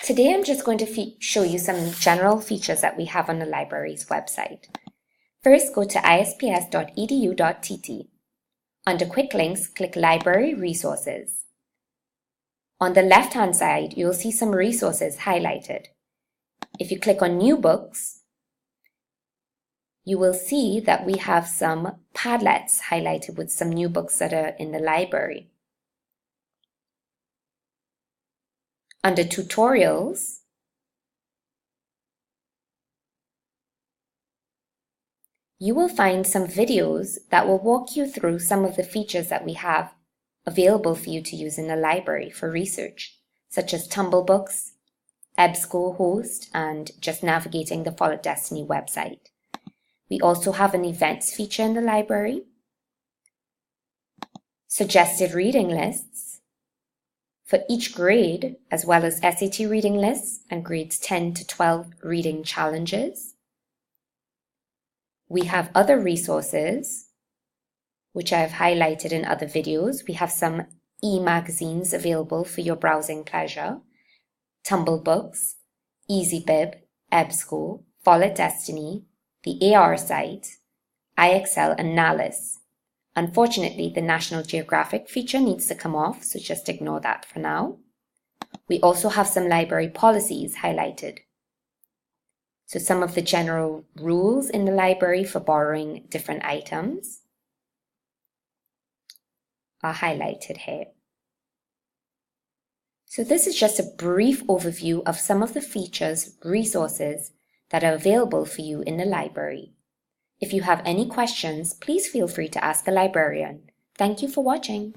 Today I'm just going to show you some general features that we have on the library's website. First, go to isps.edu.tt. Under Quick Links, click Library Resources. On the left-hand side, you'll see some resources highlighted. If you click on New Books, you will see that we have some Padlets highlighted with some new books that are in the library. Under Tutorials, you will find some videos that will walk you through some of the features that we have available for you to use in the library for research, such as Tumblebooks, EBSCO Host, and just navigating the Follett Destiny website. We also have an events feature in the library, suggested reading lists for each grade, as well as SAT reading lists and grades 10 to 12 reading challenges. We have other resources, which I have highlighted in other videos. We have some e-magazines available for your browsing pleasure: Tumblebooks, EasyBib, EBSCO, Follett Destiny, the AR site, IXL, and NALIS. Unfortunately, the National Geographic feature needs to come off, so just ignore that for now. We also have some library policies highlighted. So some of the general rules in the library for borrowing different items are highlighted here. So this is just a brief overview of some of the features, resources that are available for you in the library. If you have any questions, please feel free to ask a librarian. Thank you for watching.